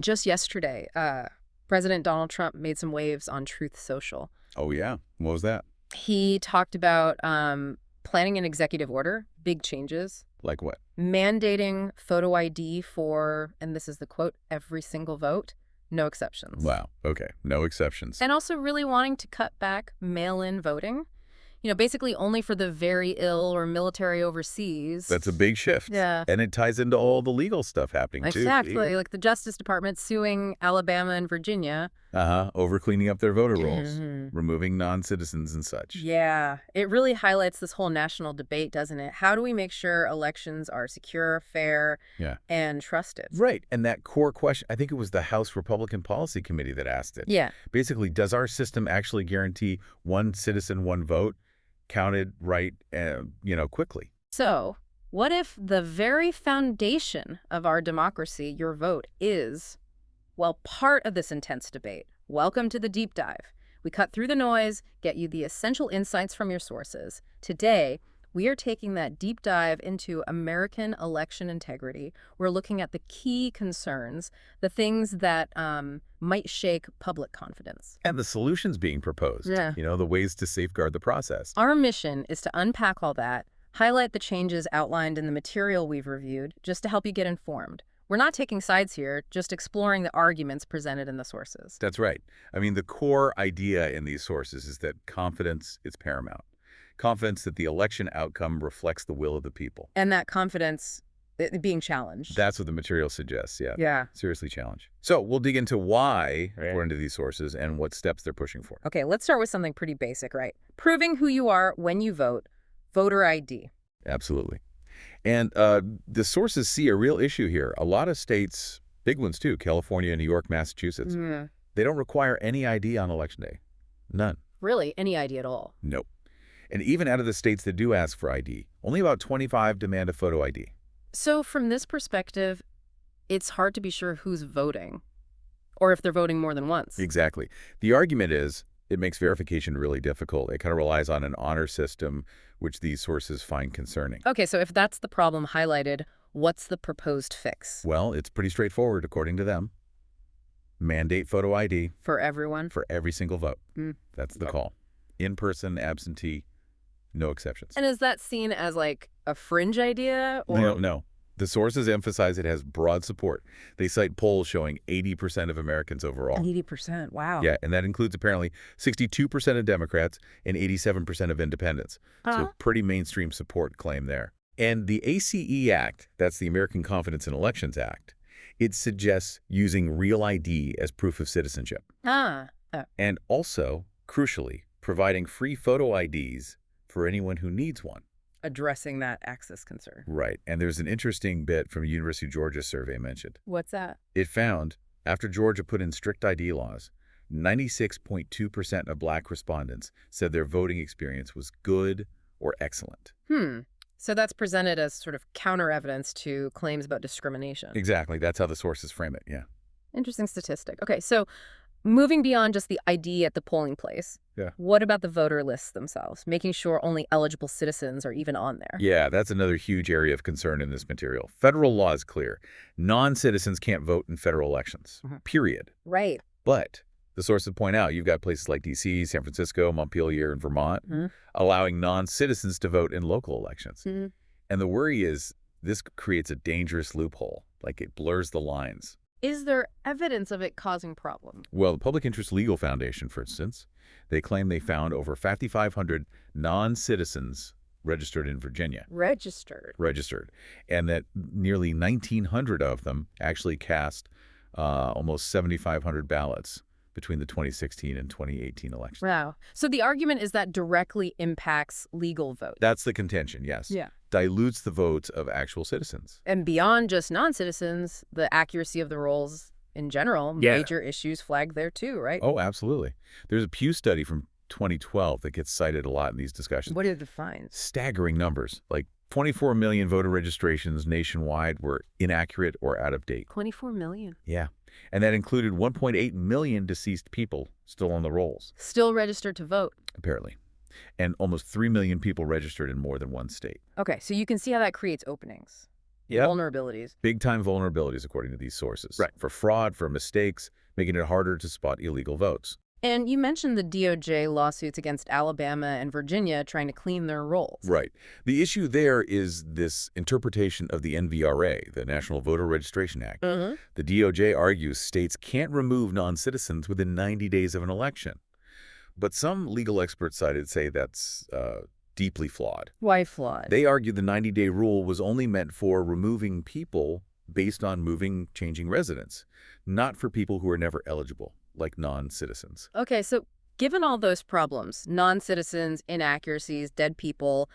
Just yesterday, President Donald Trump made some waves on Truth Social. Oh, yeah. What was that? He talked about planning an executive order, big changes, Like what? mandating photo ID for, and this is the quote, every single vote, no exceptions. Wow. Okay. No exceptions. And also really wanting to cut back mail-in voting, basically only for the very ill or military overseas. That's a big shift. Yeah. And it ties into all the legal stuff happening, too. Exactly. Like the Justice Department suing Alabama and Virginia. Over cleaning up their voter rolls, removing non-citizens and such. Yeah. It really highlights this whole national debate, doesn't it? How do we make sure elections are secure, fair, and trusted? Right. And that core question, I think it was the House Republican Policy Committee that asked it. Yeah. Basically, does our system actually guarantee one citizen, one vote, counted right, quickly? So, what if the very foundation of our democracy, your vote, is, well, part of this intense debate? Welcome to the deep dive. We cut through the noise, get you the essential insights from your sources. Today, we are taking that deep dive into American election integrity. We're looking at the key concerns, the things that might shake public confidence. And the solutions being proposed. Yeah. The ways to safeguard the process. Our mission is to unpack all that, highlight the changes outlined in the material we've reviewed, just to help you get informed. We're not taking sides here, just exploring the arguments presented in the sources. That's right. I mean, the core idea in these sources is that confidence is paramount. Confidence that the election outcome reflects the will of the people. And that confidence being challenged. That's what the material suggests, yeah. Yeah. Seriously challenged. So we'll dig into why, according to these sources, and what steps they're pushing for. Okay, let's start with something pretty basic, right? Proving who you are when you vote, voter ID. Absolutely. And the sources see a real issue here. A lot of states, big ones too, California, New York, Massachusetts, they don't require any ID on Election Day. None. Really? Any ID at all? Nope. And even out of the states that do ask for ID, only about 25 demand a photo ID. So from this perspective, it's hard to be sure who's voting, or if they're voting more than once. Exactly. The argument is it makes verification really difficult. It kind of relies on an honor system, which these sources find concerning. Okay, so if that's the problem highlighted, what's the proposed fix? Well, it's pretty straightforward, according to them. Mandate photo ID. For everyone? For every single vote. That's the call. In-person, absentee, no exceptions. And is that seen as like a fringe idea? Or... No. The sources emphasize it has broad support. They cite polls showing 80% of Americans overall. 80%, wow. Yeah, and that includes apparently 62% of Democrats and 87% of independents. So pretty mainstream support claim there. And the ACE Act, that's the American Confidence in Elections Act, it suggests using real ID as proof of citizenship. And also, crucially, providing free photo IDs for anyone who needs one. Addressing that access concern. Right. And there's an interesting bit from a University of Georgia survey mentioned. What's that? It found, after Georgia put in strict ID laws, 96.2% of Black respondents said their voting experience was good or excellent. So that's presented as sort of counter evidence to claims about discrimination. Exactly. That's how the sources frame it, yeah. Interesting statistic. Okay, so moving beyond just the ID at the polling place, what about the voter lists themselves, making sure only eligible citizens are even on there? Yeah, that's another huge area of concern in this material. Federal law is clear. Non-citizens can't vote in federal elections, period. Right. But the sources point out you've got places like D.C., San Francisco, Montpelier, and Vermont allowing non-citizens to vote in local elections. And the worry is this creates a dangerous loophole, like it blurs the lines. Is there evidence of it causing problems? Well, the Public Interest Legal Foundation, for instance, they claim they found over 5,500 non-citizens registered in Virginia. Registered. And that nearly 1,900 of them actually cast almost 7,500 ballots between the 2016 and 2018 elections. Wow. So the argument is that directly impacts legal votes. That's the contention, yes. Yeah. Dilutes the votes of actual citizens. And beyond just non-citizens, the accuracy of the rolls in general, major issues flagged there too, right? Oh, absolutely. There's a Pew study from 2012 that gets cited a lot in these discussions. What are the findings? Staggering numbers, like 24 million voter registrations nationwide were inaccurate or out of date. 24 million? Yeah. And that included 1.8 million deceased people still on the rolls. Still registered to vote. Apparently. And almost 3 million people registered in more than one state. Okay, so you can see how that creates openings. Yep. Vulnerabilities. Big-time vulnerabilities, according to these sources. Right. For fraud, for mistakes, making it harder to spot illegal votes. And you mentioned the DOJ lawsuits against Alabama and Virginia trying to clean their rolls. Right. The issue there is this interpretation of the NVRA, the National Voter Registration Act. Mm-hmm. The DOJ argues states can't remove non-citizens within 90 days of an election. But some legal experts cited say that's deeply flawed. Why flawed? They argue the 90-day rule was only meant for removing people based on changing residence, not for people who are never eligible, like non-citizens. Okay, so given all those problems, non-citizens, inaccuracies, dead people,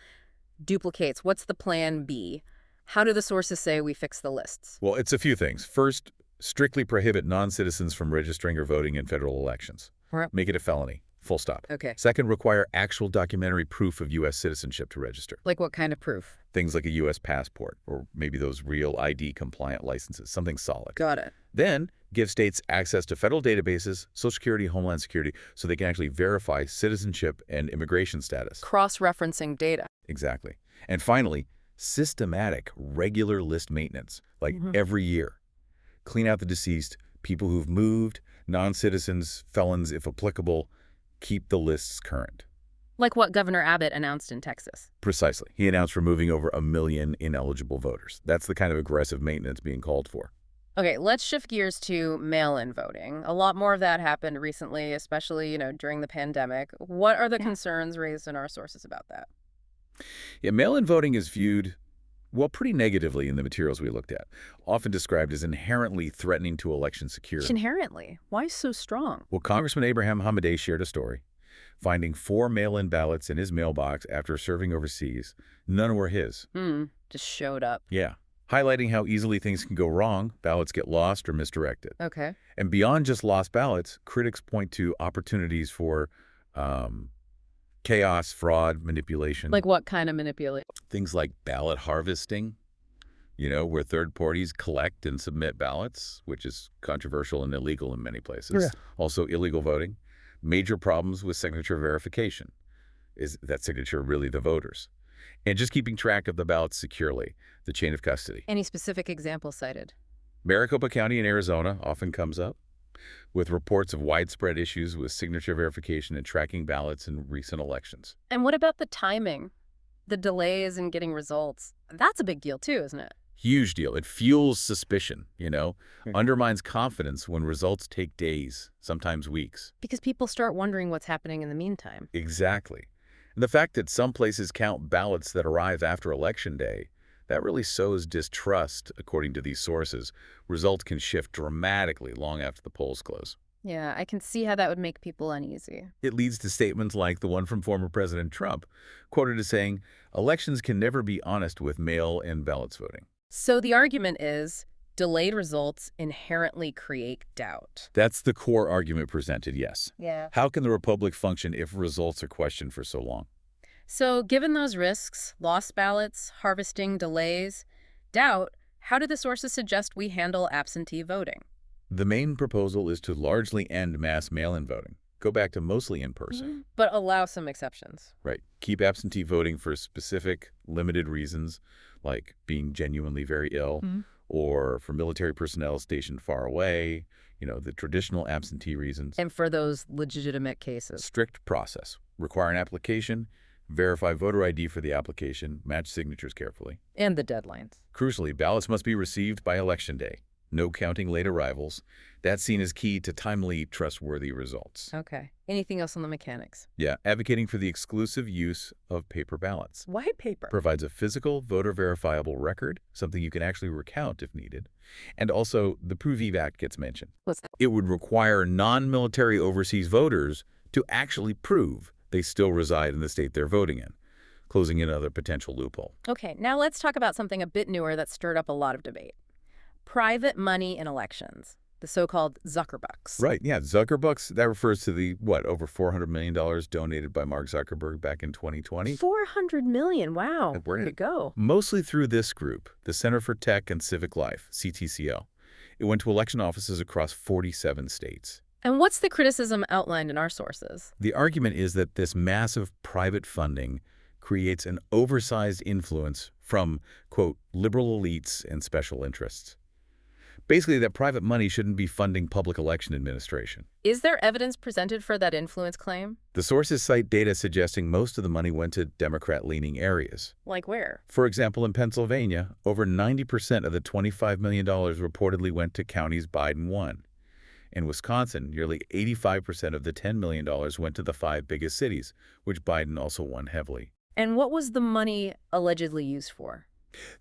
duplicates, what's the plan B? How do the sources say we fix the lists? Well, it's a few things. First, strictly prohibit non-citizens from registering or voting in federal elections. Right. Make it a felony. Full stop. Okay. Second, require actual documentary proof of U.S. citizenship to register. Like what kind of proof? Things like a U.S. passport or maybe those real ID-compliant licenses, something solid. Got it. Then, give states access to federal databases, Social Security, Homeland Security, so they can actually verify citizenship and immigration status. Cross-referencing data. Exactly. And finally, systematic, regular list maintenance, like every year. Clean out the deceased, people who've moved, non-citizens, felons if applicable. Keep the lists current. Like what Governor Abbott announced in Texas. Precisely. He announced removing over 1 million ineligible voters. That's the kind of aggressive maintenance being called for. Okay, let's shift gears to mail-in voting. A lot more of that happened recently, especially, during the pandemic. What are the concerns raised in our sources about that? Yeah, mail-in voting is viewed, well, pretty negatively in the materials we looked at, often described as inherently threatening to election security. Inherently? Why so strong? Well, Congressman Abraham Hamadeh shared a story, finding 4 mail-in ballots in his mailbox after serving overseas. None were his. Just showed up. Yeah. Highlighting how easily things can go wrong, ballots get lost or misdirected. Okay. And beyond just lost ballots, critics point to opportunities for chaos, fraud, manipulation. Like what kind of manipulation? Things like ballot harvesting, where third parties collect and submit ballots, which is controversial and illegal in many places. Yeah. Also illegal voting. Major problems with signature verification. Is that signature really the voters? And just keeping track of the ballots securely, the chain of custody. Any specific examples cited? Maricopa County in Arizona often comes up, with reports of widespread issues with signature verification and tracking ballots in recent elections. And what about the timing? The delays in getting results? That's a big deal too, isn't it? Huge deal. It fuels suspicion, undermines confidence when results take days, sometimes weeks. Because people start wondering what's happening in the meantime. Exactly. And the fact that some places count ballots that arrive after Election Day, that really sows distrust, according to these sources. Results can shift dramatically long after the polls close. Yeah, I can see how that would make people uneasy. It leads to statements like the one from former President Trump, quoted as saying, elections can never be honest with mail-in ballots voting. So the argument is delayed results inherently create doubt. That's the core argument presented, yes. Yeah. How can the republic function if results are questioned for so long? So given those risks, lost ballots, harvesting, delays, doubt, how do the sources suggest we handle absentee voting? The main proposal is to largely end mass mail-in voting. Go back to mostly in person. But allow some exceptions. Right. Keep absentee voting for specific, limited reasons, like being genuinely very ill, or for military personnel stationed far away, the traditional absentee reasons. And for those legitimate cases. Strict process. Require an application, verify voter ID for the application, match signatures carefully. And the deadlines. Crucially, ballots must be received by Election Day. No counting late arrivals. That's seen as key to timely, trustworthy results. Okay. Anything else on the mechanics? Yeah, advocating for the exclusive use of paper ballots. Why paper? Provides a physical, voter-verifiable record, something you can actually recount if needed. And also, the Prove Act gets mentioned. What's that? It would require non-military overseas voters to actually prove they still reside in the state they're voting in, closing another potential loophole. Okay, now let's talk about something a bit newer that stirred up a lot of debate. Private money in elections, the so-called Zuckerbucks. Right, yeah. Zuckerbucks, that refers to the, over $400 million donated by Mark Zuckerberg back in 2020? $400 million, wow. Where did it go? Mostly through this group, the Center for Tech and Civic Life, CTCL. It went to election offices across 47 states. And what's the criticism outlined in our sources? The argument is that this massive private funding creates an oversized influence from, quote, liberal elites and special interests. Basically, that private money shouldn't be funding public election administration. Is there evidence presented for that influence claim? The sources cite data suggesting most of the money went to Democrat-leaning areas. Like where? For example, in Pennsylvania, over 90% of the $25 million reportedly went to counties Biden won. In Wisconsin, nearly 85% of the $10 million went to the 5 biggest cities, which Biden also won heavily. And what was the money allegedly used for?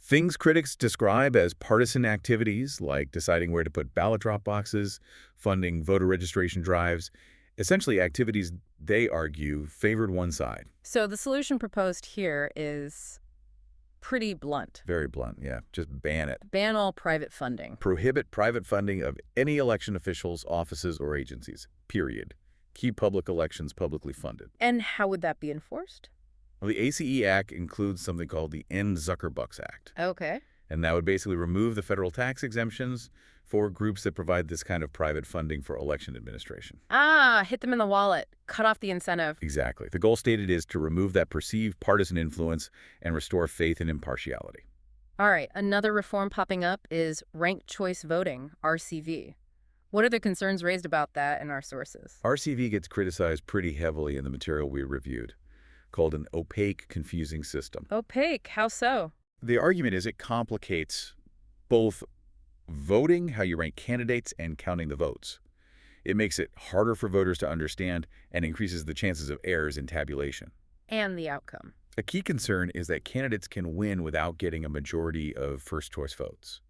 Things critics describe as partisan activities, like deciding where to put ballot drop boxes, funding voter registration drives, essentially activities they argue favored one side. So the solution proposed here is pretty blunt. Very blunt, yeah. Just ban it. Ban all private funding. Prohibit private funding of any election officials, offices, or agencies, period. Keep public elections publicly funded. And how would that be enforced? Well, the ACE Act includes something called the End Zuckerbucks Act. Okay. And that would basically remove the federal tax exemptions for groups that provide this kind of private funding for election administration. Hit them in the wallet. Cut off the incentive. Exactly. The goal stated is to remove that perceived partisan influence and restore faith and impartiality. All right, another reform popping up is ranked choice voting, RCV. What are the concerns raised about that in our sources? RCV gets criticized pretty heavily in the material we reviewed, called an opaque, confusing system. Opaque? How so? The argument is it complicates both voting, how you rank candidates, and counting the votes. It makes it harder for voters to understand and increases the chances of errors in tabulation. And the outcome. A key concern is that candidates can win without getting a majority of first-choice votes.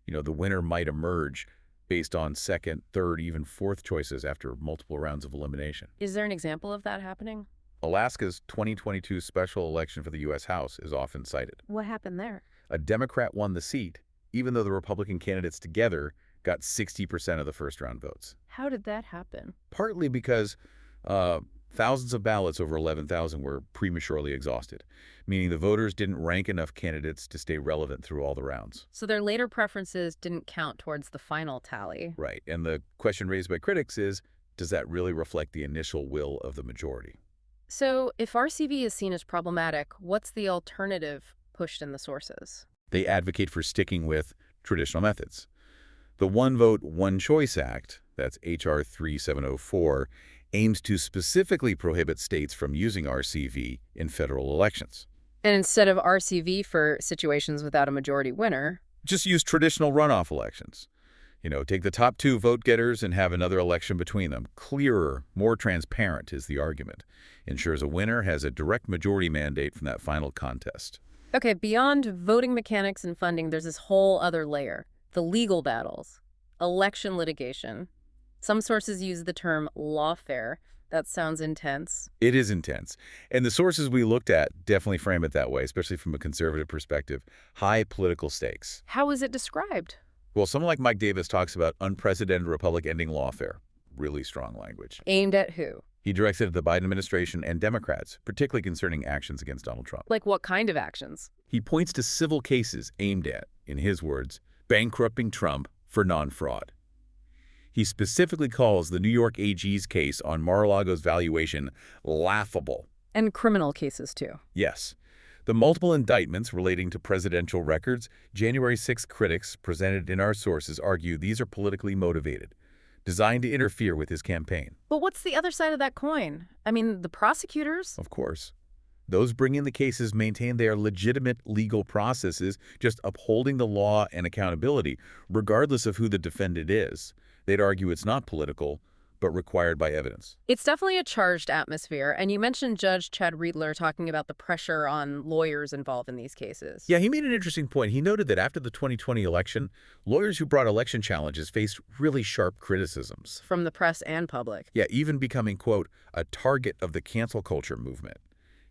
The winner might emerge based on second, third, even fourth choices after multiple rounds of elimination. Is there an example of that happening? Alaska's 2022 special election for the U.S. House is often cited. What happened there? A Democrat won the seat, even though the Republican candidates together got 60% of the first-round votes. How did that happen? Partly because thousands of ballots, over 11,000, were prematurely exhausted, meaning the voters didn't rank enough candidates to stay relevant through all the rounds. So their later preferences didn't count towards the final tally. Right, and the question raised by critics is, does that really reflect the initial will of the majority? So if RCV is seen as problematic, what's the alternative pushed in the sources? They advocate for sticking with traditional methods. The One Vote, One Choice Act, that's H.R. 3704, aims to specifically prohibit states from using RCV in federal elections. And instead of RCV for situations without a majority winner, just use traditional runoff elections. Take the top 2 vote-getters and have another election between them. Clearer, more transparent is the argument. Ensures a winner has a direct majority mandate from that final contest. Okay, beyond voting mechanics and funding, there's this whole other layer. The legal battles. Election litigation. Some sources use the term lawfare. That sounds intense. It is intense. And the sources we looked at definitely frame it that way, especially from a conservative perspective. High political stakes. How is it described? Well, someone like Mike Davis talks about unprecedented republic-ending lawfare. Really strong language. Aimed at who? He directs it at the Biden administration and Democrats, particularly concerning actions against Donald Trump. Like what kind of actions? He points to civil cases aimed at, in his words, bankrupting Trump for non-fraud. He specifically calls the New York AG's case on Mar-a-Lago's valuation laughable. And criminal cases, too. Yes. The multiple indictments relating to presidential records, January 6 critics presented in our sources argue these are politically motivated, designed to interfere with his campaign. But what's the other side of that coin? I mean, the prosecutors? Of course. Those bringing the cases maintain their legitimate legal processes, just upholding the law and accountability, regardless of who the defendant is. They'd argue it's not political, but required by evidence. It's definitely a charged atmosphere, and you mentioned Judge Chad Riedler talking about the pressure on lawyers involved in these cases. Yeah, he made an interesting point. He noted that after the 2020 election, lawyers who brought election challenges faced really sharp criticisms. From the press and public. Yeah, even becoming, quote, a target of the cancel culture movement.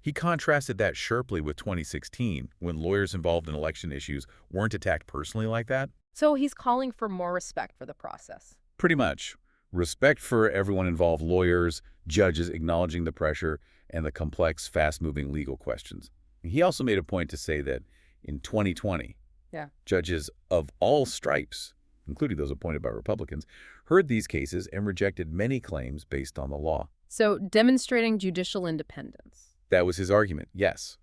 He contrasted that sharply with 2016, when lawyers involved in election issues weren't attacked personally like that. So he's calling for more respect for the process. Pretty much. Respect for everyone involved, lawyers, judges acknowledging the pressure and the complex, fast-moving legal questions. He also made a point to say that in 2020, judges of all stripes, including those appointed by Republicans, heard these cases and rejected many claims based on the law. So demonstrating judicial independence. That was his argument, yes.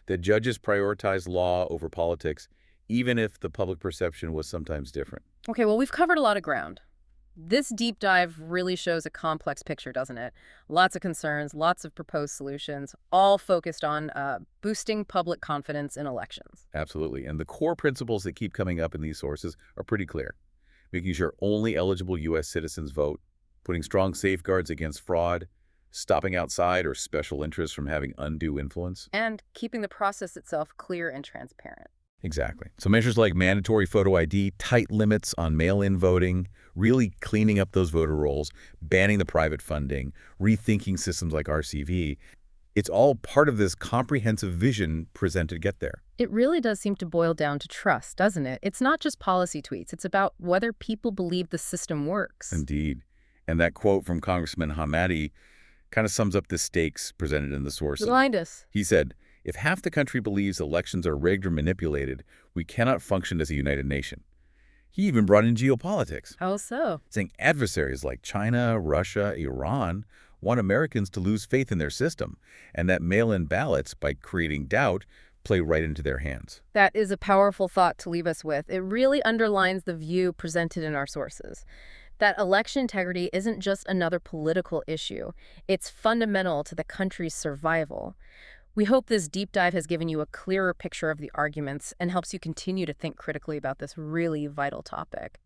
that judges prioritize law over politics, even if the public perception was sometimes different. Okay, well, we've covered a lot of ground. This deep dive really shows a complex picture, doesn't it? Lots of concerns, lots of proposed solutions, all focused on boosting public confidence in elections. Absolutely. And the core principles that keep coming up in these sources are pretty clear. Making sure only eligible U.S. citizens vote, putting strong safeguards against fraud, stopping outside or special interests from having undue influence. And keeping the process itself clear and transparent. Exactly. So measures like mandatory photo ID, tight limits on mail-in voting, really cleaning up those voter rolls, banning the private funding, rethinking systems like RCV, it's all part of this comprehensive vision presented to get there. It really does seem to boil down to trust, doesn't it? It's not just policy tweets. It's about whether people believe the system works. Indeed. And that quote from Congressman Hamadi kind of sums up the stakes presented in the sources. Remind us. He said, if half the country believes elections are rigged or manipulated, we cannot function as a united nation. He even brought in geopolitics. How so? Saying adversaries like China, Russia, Iran want Americans to lose faith in their system, and that mail-in ballots, by creating doubt, play right into their hands. That is a powerful thought to leave us with. It really underlines the view presented in our sources, that election integrity isn't just another political issue. It's fundamental to the country's survival. We hope this deep dive has given you a clearer picture of the arguments and helps you continue to think critically about this really vital topic.